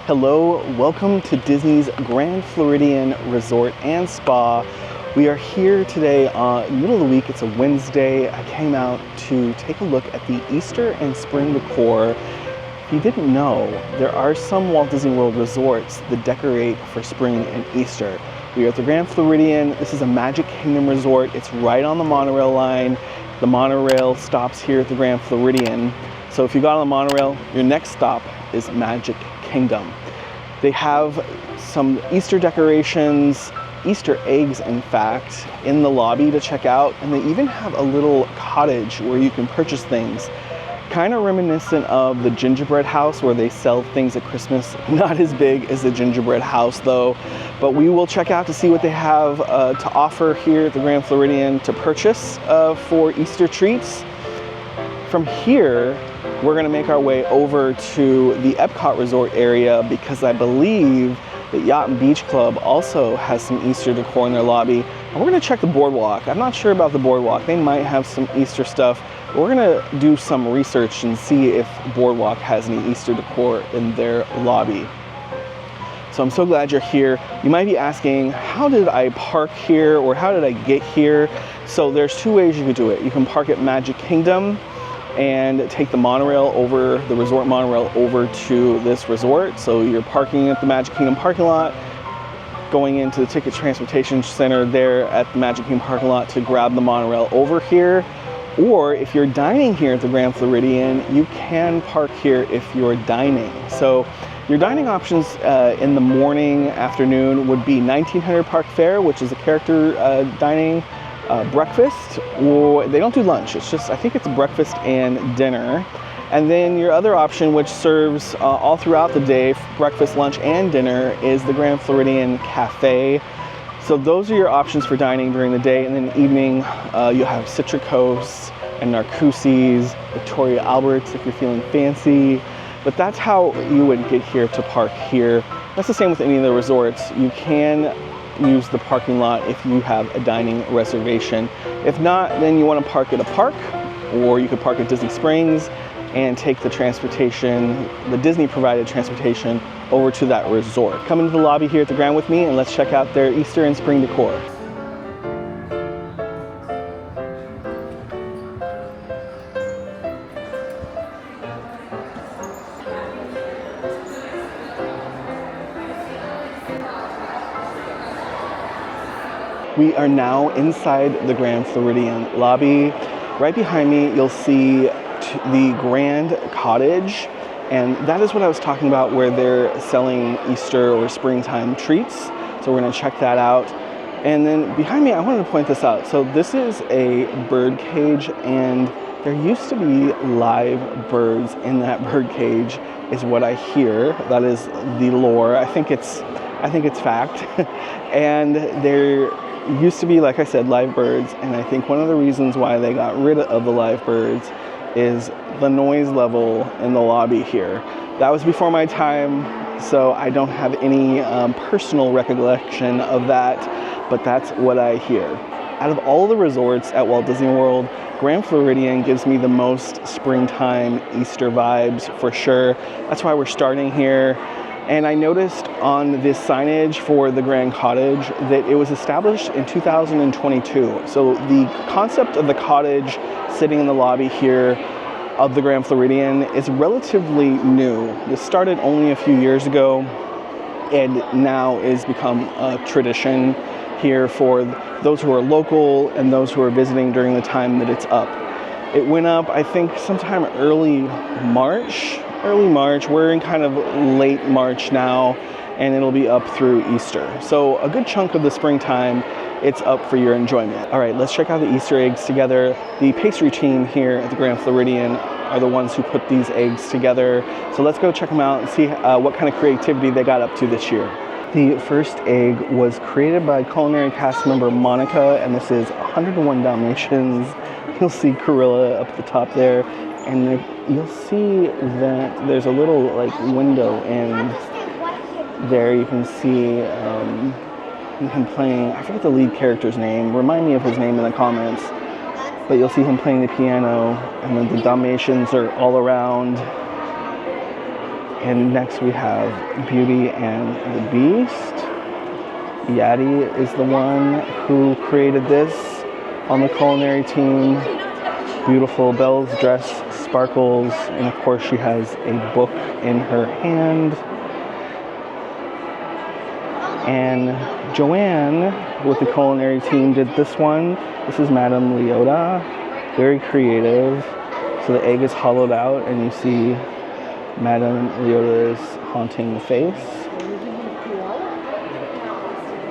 Hello, welcome to Disney's Grand Floridian Resort and Spa. We are here today in the middle of the week. It's a Wednesday. I came out to take a look at the Easter and spring decor. If you didn't know, there are some Walt Disney World resorts that decorate for spring and Easter. We are at the Grand Floridian. This is a Magic Kingdom resort. It's right on the monorail line. The monorail stops here at the Grand Floridian. So if you got on the monorail, your next stop is Magic Kingdom. They have some Easter decorations, Easter eggs in fact, in the lobby to check out, and they even have a little cottage where you can purchase things. Kind of reminiscent of the gingerbread house where they sell things at Christmas. Not as big as the gingerbread house though, but we will check out to see what they have to offer here at the Grand Floridian to purchase for Easter treats. From here, we're gonna make our way over to the Epcot Resort area because I believe that Yacht and Beach Club also has some Easter decor in their lobby. And we're gonna check the boardwalk. I'm not sure about the boardwalk. They might have some Easter stuff. But we're gonna do some research and see if boardwalk has any Easter decor in their lobby. So I'm so glad you're here. You might be asking, how did I park here or how did I get here? So there's two ways you could do it. You can park at Magic Kingdom and take the monorail over, the resort monorail over to this resort. So you're parking at the Magic Kingdom parking lot, going into the Ticket Transportation Center there at the Magic Kingdom parking lot to grab the monorail over here. Or if you're dining here at the Grand Floridian, you can park here if you're dining. So your dining options in the morning, afternoon would be $1,900 park fare, which is a character dining breakfast, or they don't do lunch. It's just, I think it's breakfast and dinner. And then your other option, which serves all throughout the day, breakfast, lunch, and dinner, is the Grand Floridian Cafe. So those are your options for dining during the day. And then evening, you'll have Citricos and Narcoossee's, Victoria Albert's if you're feeling fancy. But that's how you would get here to park here. That's the same with any of the resorts. You can use the parking lot if you have a dining reservation. If not, then you want to park at a park, or you could park at Disney Springs and take the transportation, the Disney provided transportation, over to that resort. Come into the lobby here at the Grand with me and let's check out their Easter and spring decor. We are now inside the Grand Floridian lobby. Right behind me, you'll see the Grand Cottage, and that is what I was talking about where they're selling Easter or springtime treats. So we're gonna check that out. And then behind me, I wanted to point this out. So this is a bird cage, and there used to be live birds in that bird cage, is what I hear. That is the lore. I think it's fact. And there used to be, like I said, live birds, and I think one of the reasons why they got rid of the live birds is the noise level in the lobby here. That was before my time, so I don't have any personal recollection of that, but that's what I hear. Out of all the resorts at Walt Disney World, Grand Floridian gives me the most springtime Easter vibes for sure. That's why we're starting here. And I noticed on this signage for the Grand Cottage that it was established in 2022. So the concept of the cottage sitting in the lobby here of the Grand Floridian is relatively new. This started only a few years ago and now is become a tradition here for those who are local and those who are visiting during the time that it's up. It went up, I think, sometime early March. We're in kind of late March now, and it'll be up through Easter. So a good chunk of the springtime, it's up for your enjoyment. All right, let's check out the Easter eggs together. The pastry team here at the Grand Floridian are the ones who put these eggs together. So let's go check them out and see what kind of creativity they got up to this year. The first egg was created by culinary cast member Monica, and this is 101 Dalmatians. You'll see Corilla up at the top there. And you'll see that there's a little like window, and there you can see him playing, I forget the lead character's name, remind me of his name in the comments, but you'll see him playing the piano, and then the Dalmatians are all around. And next we have Beauty and the Beast. Yachty is the one who created this on the culinary team. Beautiful Belle's dress sparkles, and of course she has a book in her hand. And Joanne with the culinary team did this one. This is Madame Leota, very creative. So the egg is hollowed out and you see Madame Leota's haunting face.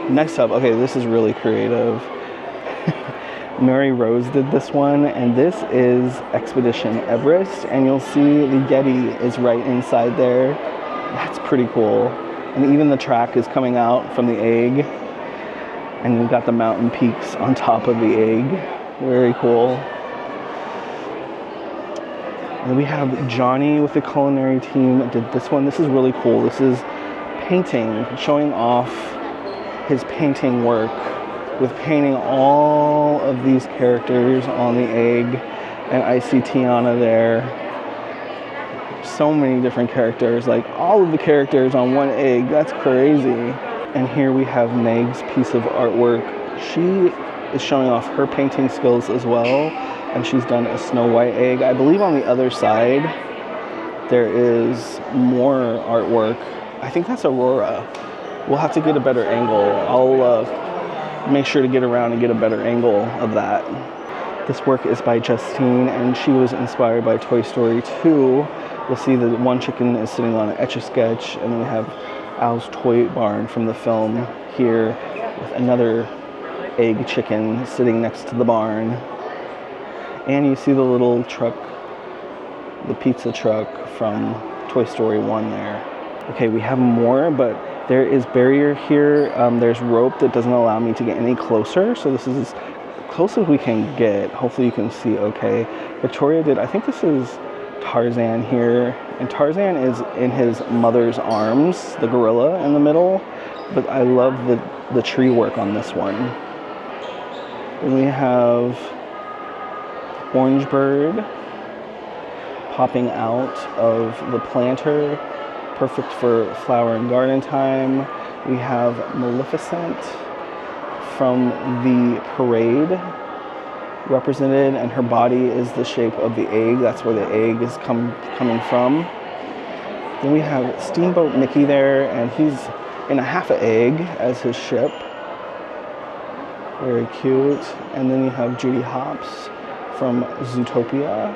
Next up, okay, this is really creative. Mary Rose did this one, and this is Expedition Everest, and you'll see the Yeti is right inside there. That's pretty cool. And even the track is coming out from the egg, and you've got the mountain peaks on top of the egg. Very cool. And we have Johnny with the culinary team did this one. This is really cool. This is painting, showing off his painting work with painting all of these characters on the egg. And I see Tiana there. So many different characters, like all of the characters on one egg. That's crazy. And here we have Meg's piece of artwork. She is showing off her painting skills as well. And she's done a Snow White egg. I believe on the other side, there is more artwork. I think that's Aurora. We'll have to get a better angle. I'll make sure to get around and get a better angle of that. This work is by Justine, and she was inspired by Toy Story 2. You'll see that one chicken is sitting on an Etch-a-Sketch, and then we have Al's Toy Barn from the film here with another egg chicken sitting next to the barn. And you see the little truck, the pizza truck from Toy Story 1 there. Okay, we have more, but there is barrier here. There's rope that doesn't allow me to get any closer, so this is as close as we can get. Hopefully you can see okay. Victoria did, I think this is Tarzan here, and Tarzan is in his mother's arms, the gorilla in the middle, but I love the tree work on this one. Then we have Orange Bird popping out of the planter, perfect for flower and garden time. We have Maleficent from the parade represented, and her body is the shape of the egg. That's where the egg is coming from. Then we have Steamboat Mickey there, and he's in a half an egg as his ship. Very cute. And then you have Judy Hopps from Zootopia.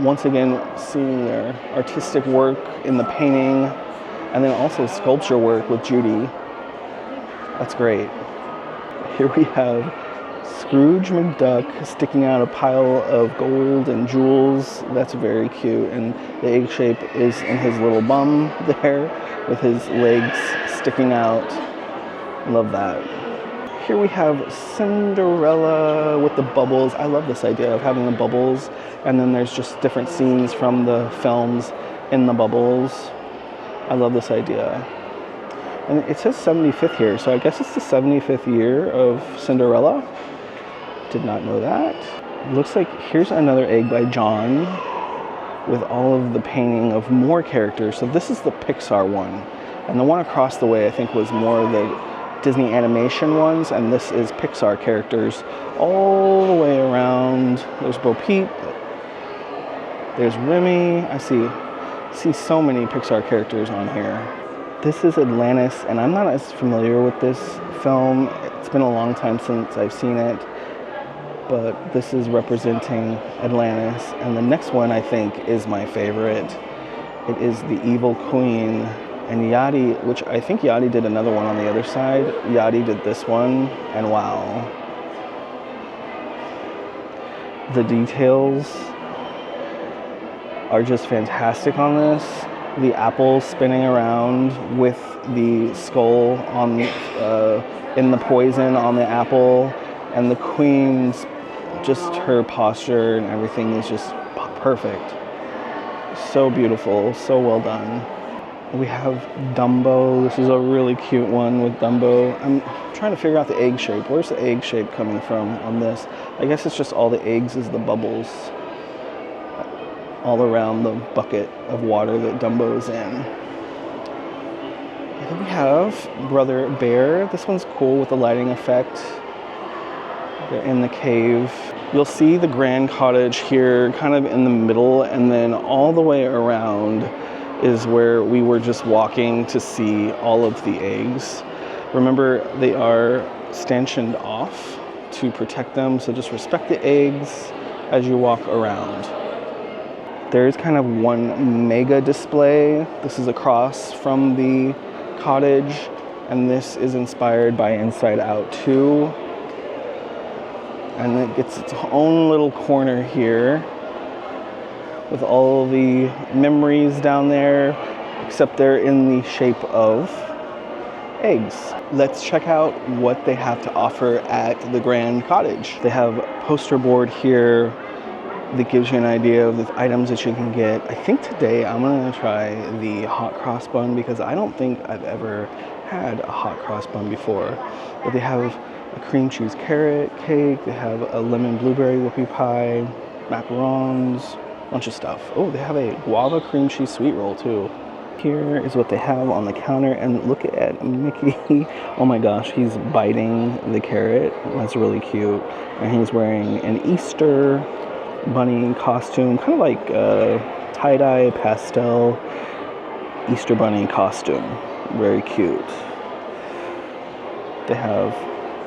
Once again, seeing their artistic work in the painting, and then also sculpture work with Judy. That's great. Here we have Scrooge McDuck sticking out a pile of gold and jewels. That's very cute. And the egg shape is in his little bum there with his legs sticking out. Love that. Here we have Cinderella with the bubbles. I love this idea of having the bubbles, and then there's just different scenes from the films in the bubbles. I love this idea. And it says 75th here, so I guess it's the 75th year of Cinderella. Did not know that. Looks like here's another egg by John with all of the painting of more characters. So this is the Pixar one, and the one across the way I think was more of the Disney animation ones, and this is Pixar characters all the way around. There's Bo Peep, there's Remy. I see so many Pixar characters on here. This is Atlantis, and I'm not as familiar with this film. It's been a long time since I've seen it, but this is representing Atlantis. And the next one I think is my favorite. It is the Evil Queen. And Yachty, which I think Yachty did another one on the other side. Yachty did this one, and wow. The details are just fantastic on this. The apple spinning around with the skull on in the poison on the apple, and the queen's, just her posture and everything is just perfect. So beautiful, so well done. We have Dumbo. This is a really cute one with Dumbo. I'm trying to figure out the egg shape. Where's the egg shape coming from on this? I guess it's just all the eggs is the bubbles. all around the bucket of water that Dumbo's in. Then we have Brother Bear. This one's cool with the lighting effect. They're in the cave. You'll see the Grand Cottage here kind of in the middle, and then all the way around is where we were just walking to see all of the eggs. Remember, they are stanchioned off to protect them, so just respect the eggs as you walk around. There's kind of one mega display. This is across from the cottage, and this is inspired by Inside Out 2. And it gets its own little corner here with all the memories down there, except they're in the shape of eggs. Let's check out what they have to offer at the Grand Cottage. They have a poster board here that gives you an idea of the items that you can get. I think today I'm gonna try the Hot Cross Bun because I don't think I've ever had a Hot Cross Bun before. But they have a cream cheese carrot cake, they have a lemon blueberry whoopie pie, macarons, bunch of stuff. Oh, they have a guava cream cheese sweet roll too. Here is what they have on the counter, and look at Mickey. Oh my gosh, he's biting the carrot. That's really cute. And he's wearing an Easter bunny costume, kind of like a tie-dye pastel Easter bunny costume. Very cute. They have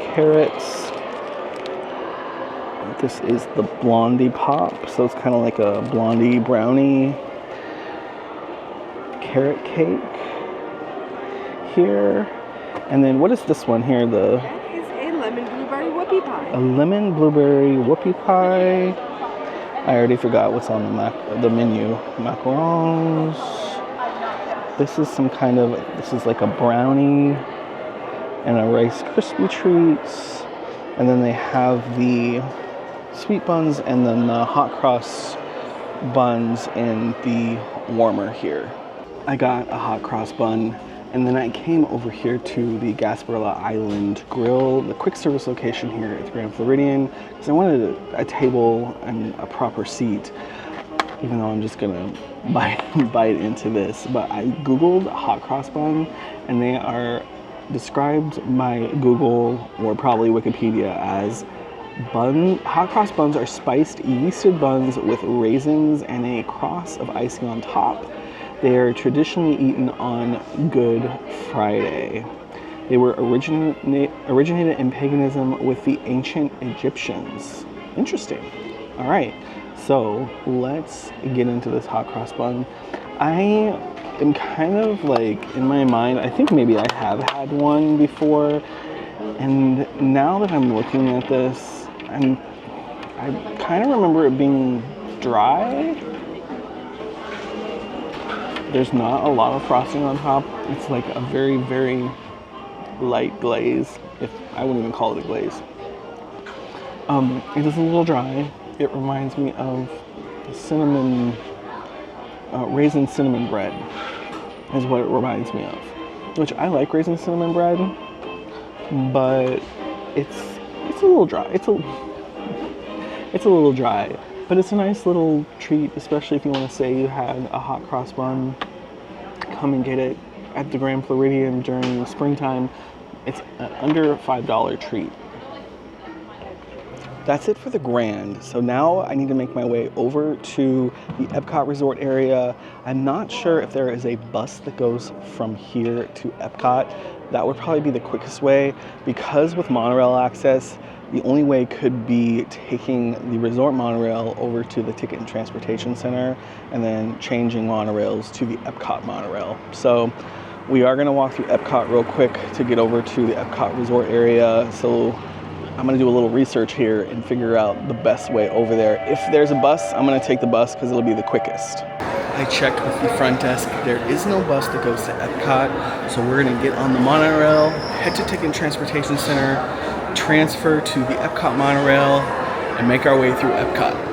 carrots. This is the Blondie Pop, so it's kind of like a Blondie brownie. Carrot cake here. And then what is this one here? That is a lemon blueberry whoopie pie. A lemon blueberry whoopie pie. I already forgot what's on the menu. Macarons. This is some kind of, this is like a brownie and a Rice Krispie treats. And then they have the sweet buns and then the hot cross buns in the warmer here. I got a hot cross bun, and then I came over here to the Gasparilla Island Grill, the quick service location here at the Grand Floridian, because I wanted a table and a proper seat, even though I'm just gonna bite into this. But I Googled hot cross bun, and they are described by Google, or probably Wikipedia, as hot cross buns are spiced yeasted buns with raisins and a cross of icing on top. They are traditionally eaten on Good Friday. They were originated in paganism with the ancient Egyptians. Interesting. All right, so let's get into this hot cross bun. I am kind of like, in my mind, I think maybe I have had one before, and now that I'm looking at this, I kind of remember it being dry. There's not a lot of frosting on top. It's like a very, very light glaze. I wouldn't even call it a glaze. It is a little dry. It reminds me of cinnamon, raisin cinnamon bread is what it reminds me of. Which I like raisin cinnamon bread, but it's a little dry. It's a little dry. But it's a nice little treat, especially if you want to say you had a hot cross bun. Come and get it at the Grand Floridian during springtime. It's an under $5 treat. That's it for the Grand. So now I need to make my way over to the Epcot Resort area. I'm not sure if there is a bus that goes from here to Epcot. That would probably be the quickest way, because with monorail access, the only way could be taking the resort monorail over to the Ticket and Transportation Center and then changing monorails to the Epcot monorail. So we are going to walk through Epcot real quick to get over to the Epcot Resort area. So I'm going to do a little research here and figure out the best way over there. If there's a bus, I'm going to take the bus because it'll be the quickest. I checked with the front desk. There is no bus that goes to Epcot. So we're going to get on the monorail, head to Ticket and Transportation Center, transfer to the Epcot monorail, and make our way through Epcot.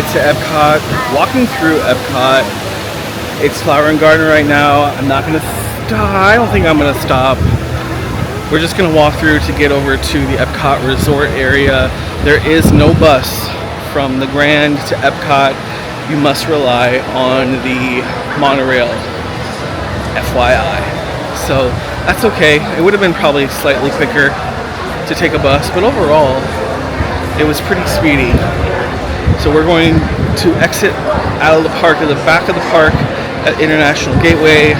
it to Epcot. Walking through Epcot. It's Flower and Garden right now. I'm not gonna stop. I don't think I'm gonna stop. We're just gonna walk through to get over to the Epcot Resort area. There is no bus from the Grand to Epcot. You must rely on the monorail, FYI. So that's okay. It would have been probably slightly quicker to take a bus, but overall, it was pretty speedy. So we're going to exit out of the park, at the back of the park at International Gateway.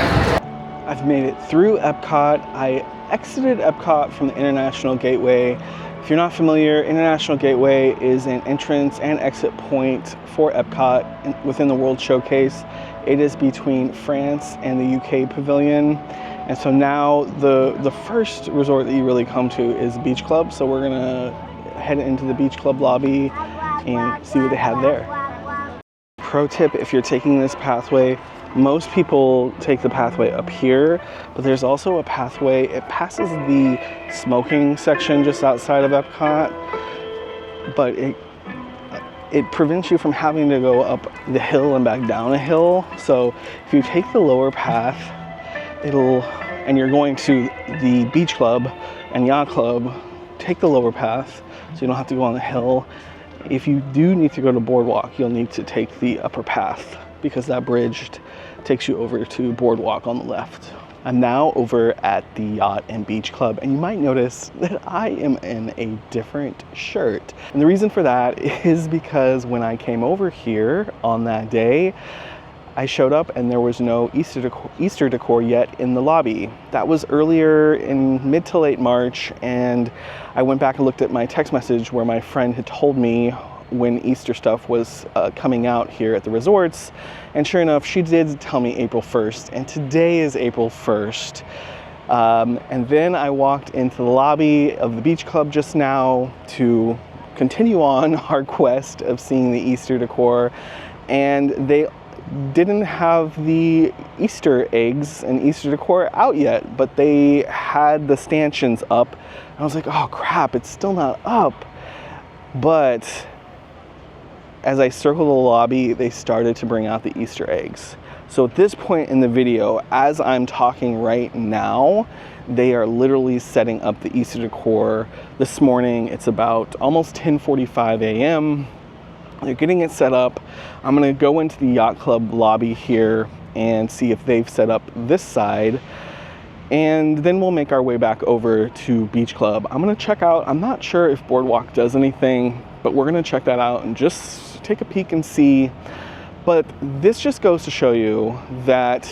I've made it through Epcot. I exited Epcot from the International Gateway. If you're not familiar, International Gateway is an entrance and exit point for Epcot within the World Showcase. It is between France and the UK Pavilion. And so now the first resort that you really come to is Beach Club. So we're gonna head into the Beach Club lobby and see what they have there. Pro tip, if you're taking this pathway, most people take the pathway up here, but there's also a pathway. It passes the smoking section just outside of Epcot, but it prevents you from having to go up the hill and back down a hill. So if you take the lower path, and you're going to the Beach Club and Yacht Club, take the lower path so you don't have to go on the hill. If you do need to go to Boardwalk, you'll need to take the upper path because that bridge takes you over to Boardwalk on the left. I'm now over at the Yacht and Beach Club, and you might notice that I am in a different shirt. And the reason for that is because when I came over here on that day, I showed up and there was no Easter decor yet in the lobby. That was earlier in mid to late March, and I went back and looked at my text message where my friend had told me when Easter stuff was coming out here at the resorts, and sure enough, she did tell me April 1st, and today is April 1st. And then I walked into the lobby of the Beach Club just now to continue on our quest of seeing the Easter decor, and they didn't have the Easter eggs and Easter decor out yet, but they had the stanchions up. And I was like, oh crap, it's still not up. But as I circled the lobby, they started to bring out the Easter eggs. So at this point in the video, as I'm talking right now, they are literally setting up the Easter decor. This morning, it's about almost 10:45 a.m. They're getting it set up. I'm gonna go into the Yacht Club lobby here and see if they've set up this side. And then we'll make our way back over to Beach Club. I'm gonna check out, I'm not sure if Boardwalk does anything, but we're gonna check that out and just take a peek and see. But this just goes to show you that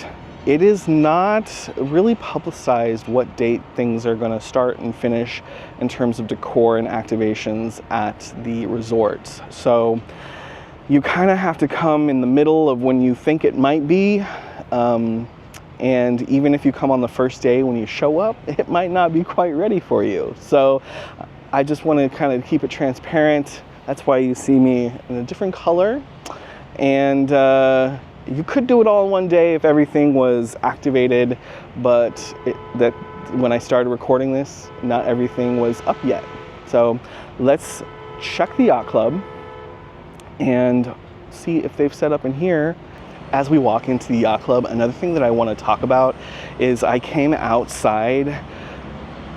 it is not really publicized what date things are gonna start and finish in terms of decor and activations at the resorts. So you kind of have to come in the middle of when you think it might be. And even if you come on the first day, when you show up, it might not be quite ready for you. So I just want to kind of keep it transparent. That's why you see me in a different color. And you could do it all in one day if everything was activated, but when I started recording this, not everything was up yet. So let's check the Yacht Club and see if they've set up in here. As we walk into the Yacht Club, another thing that I want to talk about is I came outside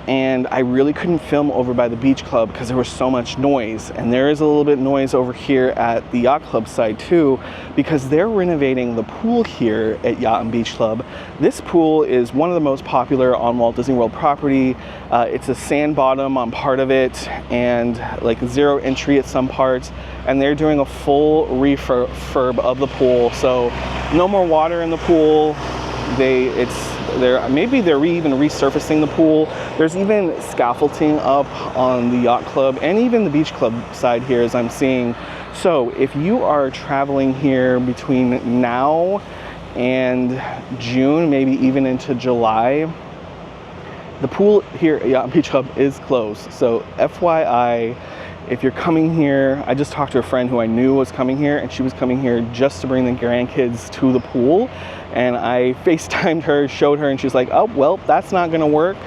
and I really couldn't film over by the Beach Club because there was so much noise. And there is a little bit of noise over here at the Yacht Club side too, because they're renovating the pool here at Yacht and Beach Club. This pool is one of the most popular on Walt Disney World property. It's a sand bottom on part of it and like zero entry at some parts. And they're doing a full refurb of the pool. So no more water in the pool. Maybe they're even resurfacing the pool. There's even scaffolding up on the Yacht Club and even the Beach Club side here as I'm seeing. So if you are traveling here between now and June, maybe even into July, the pool here at Yacht and Beach Club is closed. So FYI, if you're coming here, I just talked to a friend who I knew was coming here, and she was coming here just to bring the grandkids to the pool. And I FaceTimed her, showed her, and she's like, oh, well, that's not gonna work.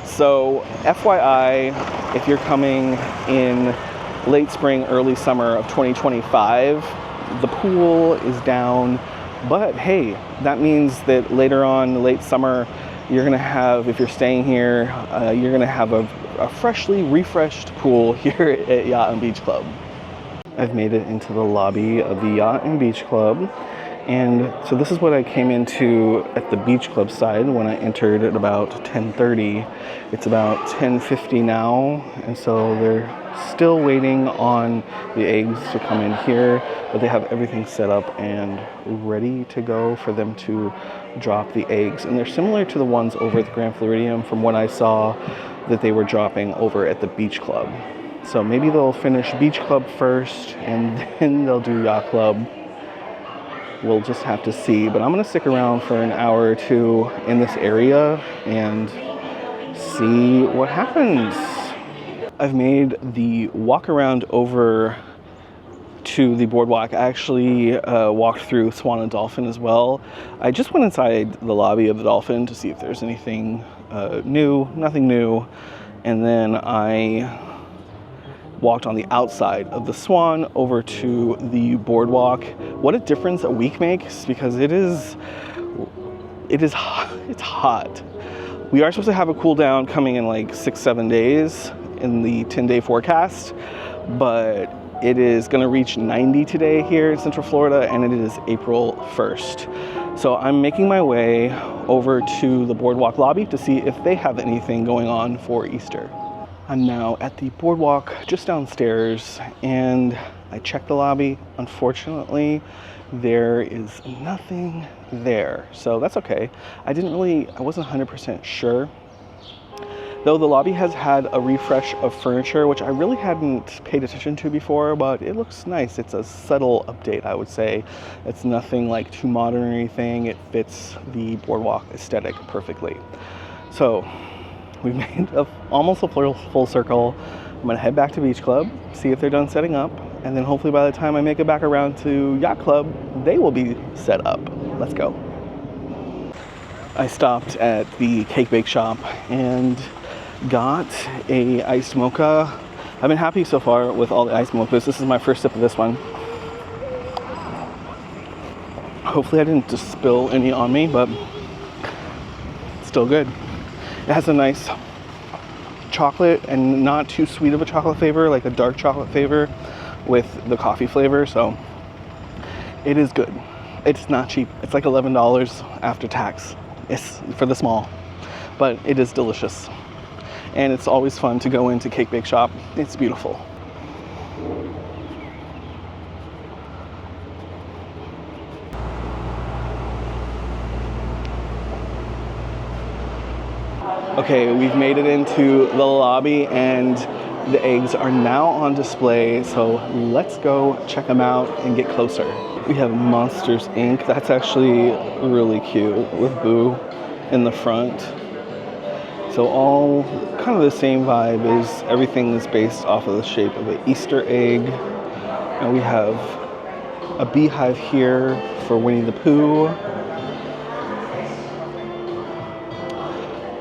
So FYI, if you're coming in late spring, early summer of 2025, The pool is down, but hey, that means that later on, late summer, you're gonna have, if you're staying here, you're gonna have a freshly refreshed pool here at Yacht and Beach Club. I've made it into the lobby of the Yacht and Beach Club. And so this is what I came into at the Beach Club side when I entered at about 10:30. It's about 10:50 now, and so they're still waiting on the eggs to come in here, but they have everything set up and ready to go for them to drop the eggs. And they're similar to the ones over at the Grand Floridian from what I saw that they were dropping over at the Beach Club. So maybe they'll finish Beach Club first and then they'll do Yacht Club. We'll just have to see, but I'm gonna stick around for an hour or two in this area and see what happens. I've made the walk around over to the boardwalk. I actually walked through Swan and Dolphin as well. I just went inside the lobby of the Dolphin to see if there's anything new, nothing new. And then I walked on the outside of the Swan over to the boardwalk. What a difference a week makes, because it's hot. We are supposed to have a cool down coming in like 6-7 days in the 10-day forecast, but it is going to reach 90 today here in Central Florida, and it is April 1st. So I'm making my way over to the boardwalk lobby to see if they have anything going on for Easter. I'm now at the boardwalk just downstairs, and I checked the lobby. Unfortunately, there is nothing there, so that's okay. I wasn't 100% sure. Though the lobby has had a refresh of furniture, which I really hadn't paid attention to before, but it looks nice. It's a subtle update, I would say. It's nothing like too modern or anything. It fits the boardwalk aesthetic perfectly. So we've made almost a full circle. I'm gonna head back to Beach Club, see if they're done setting up, and then hopefully by the time I make it back around to Yacht Club, they will be set up. Let's go. I stopped at the cake bake shop and got a iced mocha. I've been happy so far with all the iced mochas. This is my first sip of this one. Hopefully I didn't just spill any on me, but it's still good. It has a nice chocolate and not too sweet of a chocolate flavor, like a dark chocolate flavor with the coffee flavor, so it is good. It's not cheap. It's like $11 after tax. It's for the small, but it is delicious. And it's always fun to go into Cake Bake Shop. It's beautiful. Okay, we've made it into the lobby and the eggs are now on display, so let's go check them out and get closer. We have Monsters Inc. That's actually really cute with Boo in the front. So all kind of the same vibe, is everything is based off of the shape of an Easter egg. And we have a beehive here for Winnie the Pooh.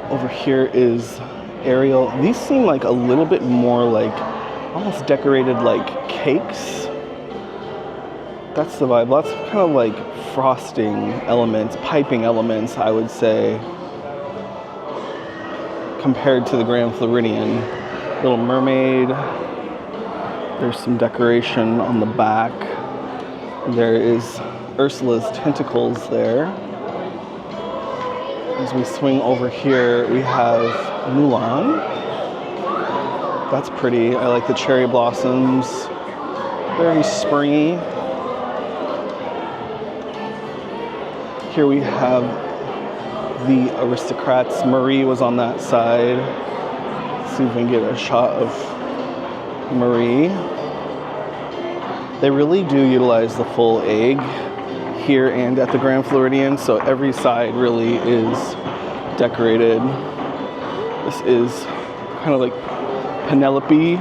Over here is Ariel. These seem like a little bit more like almost decorated like cakes. That's the vibe. Lots of kind of like frosting elements, piping elements, I would say, compared to the Grand Floridian. Little Mermaid. There's some decoration on the back. There is Ursula's tentacles there. As we swing over here, we have Mulan. That's pretty. I like the cherry blossoms. Very springy. Here we have the Aristocrats. Marie was on that side. Let's see if we can get a shot of Marie. They really do utilize the full egg here and at the Grand Floridian, so every side really is decorated. This is kind of like Penelope,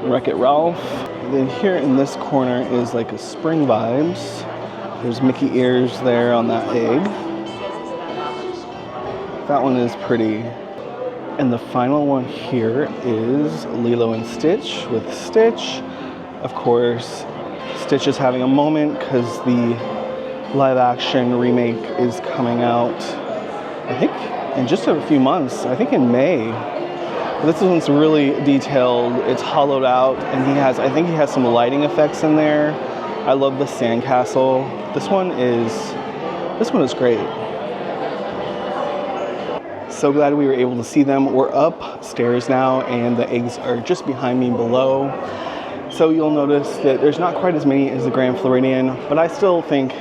Wreck-It Ralph. And then here in this corner is like a spring vibes. There's Mickey ears there on that egg. That one is pretty. And the final one here is Lilo and Stitch with Stitch. Of course, Stitch is having a moment because the live action remake is coming out, I think, in just a few months. I think in May. This one's really detailed. It's hollowed out, and I think he has some lighting effects in there. I love the sandcastle. This one is great. So glad we were able to see them. We're upstairs now, and the eggs are just behind me below. So you'll notice that there's not quite as many as the Grand Floridian, but I still think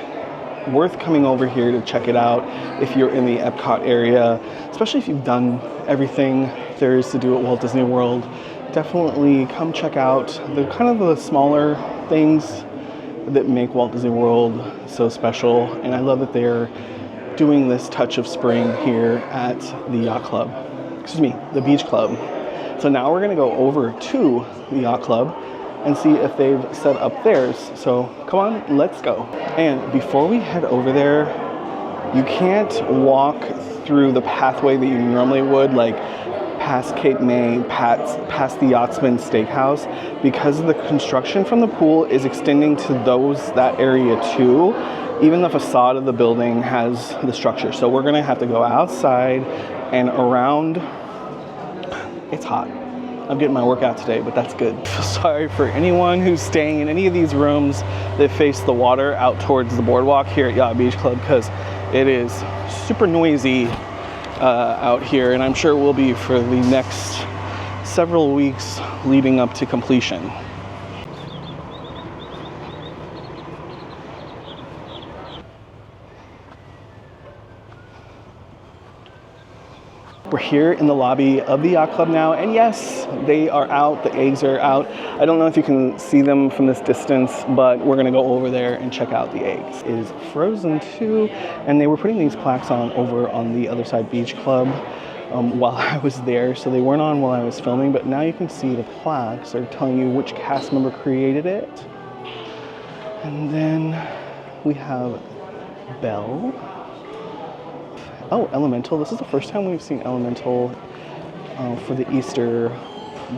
worth coming over here to check it out if you're in the Epcot area, especially if you've done everything there is to do at Walt Disney World. Definitely come check out the smaller things that make Walt Disney World so special. And I love that they're doing this touch of spring here at the the beach club. So now we're gonna go over to the yacht club and see if they've set up theirs. So come on, let's go. And before we head over there, you can't walk through the pathway that you normally would, like past Cape May, past the Yachtsman Steakhouse, because the construction from the pool is extending to that area too. Even the facade of the building has the structure. So we're gonna have to go outside and around. It's hot. I'm getting my workout today, but that's good. Sorry for anyone who's staying in any of these rooms that face the water out towards the boardwalk here at Yacht Beach Club, because it is super noisy out here, and I'm sure it will be for the next several weeks leading up to completion. We're here in the lobby of the yacht club now, and yes, they are out, the eggs are out. I don't know if you can see them from this distance, but we're gonna go over there and check out the eggs. It is frozen too, and they were putting these plaques on over on the other side beach club while I was there, so they weren't on while I was filming, but now you can see the plaques are telling you which cast member created it. And then we have Belle. Oh, Elemental. This is the first time we've seen Elemental for the Easter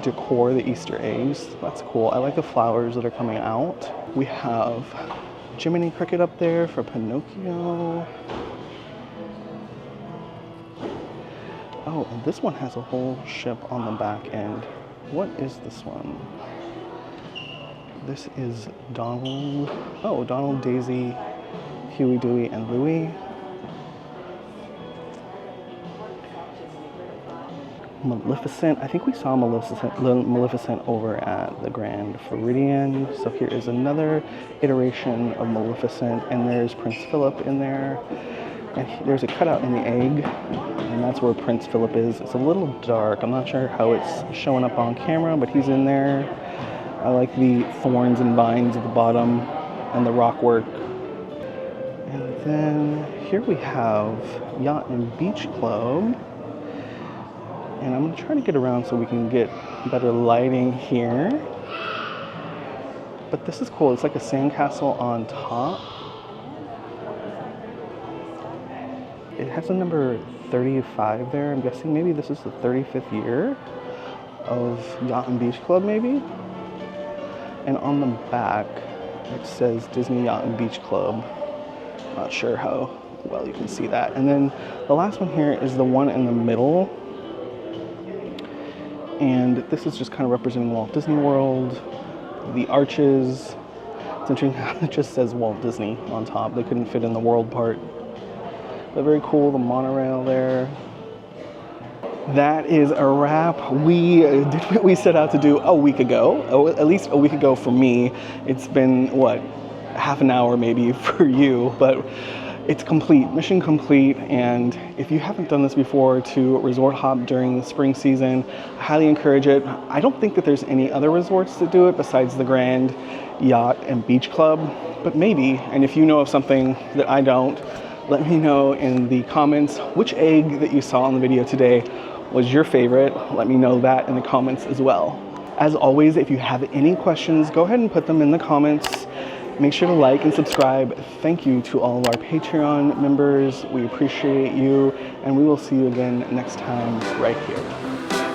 decor, the Easter eggs. That's cool. I like the flowers that are coming out. We have Jiminy Cricket up there for Pinocchio. Oh, and this one has a whole ship on the back end. What is this one? This is Donald. Oh, Donald, Daisy, Huey, Dewey, and Louie. Maleficent. I think we saw Maleficent over at the Grand Floridian. So here is another iteration of Maleficent, and there's Prince Philip in there. And there's a cutout in the egg, and that's where Prince Philip is. It's a little dark. I'm not sure how it's showing up on camera, but he's in there. I like the thorns and vines at the bottom and the rock work. And then here we have Yacht and Beach Club. And I'm gonna try to get around so we can get better lighting here. But this is cool. It's like a sandcastle on top. It has a number 35 there. I'm guessing maybe this is the 35th year of Yacht and Beach Club, maybe. And on the back, it says Disney Yacht and Beach Club. Not sure how well you can see that. And then the last one here is the one in the middle. And this is just kind of representing Walt Disney World, the arches. It's interesting how it just says Walt Disney on top. They couldn't fit in the world part. But very cool, the monorail there. That is a wrap. We did what we set out to do a week ago, at least a week ago for me. It's been, what, half an hour maybe for you, but it's complete, mission complete. And if you haven't done this before, to resort hop during the spring season, I highly encourage it. I don't think that there's any other resorts that do it besides the Grand, Yacht, and Beach Club, but maybe. And if you know of something that I don't, let me know in the comments which egg that you saw in the video today was your favorite. Let me know that in the comments as well. As always, if you have any questions, go ahead and put them in the comments. Make sure to like and subscribe. Thank you to all of our Patreon members. We appreciate you, and we will see you again next time right here.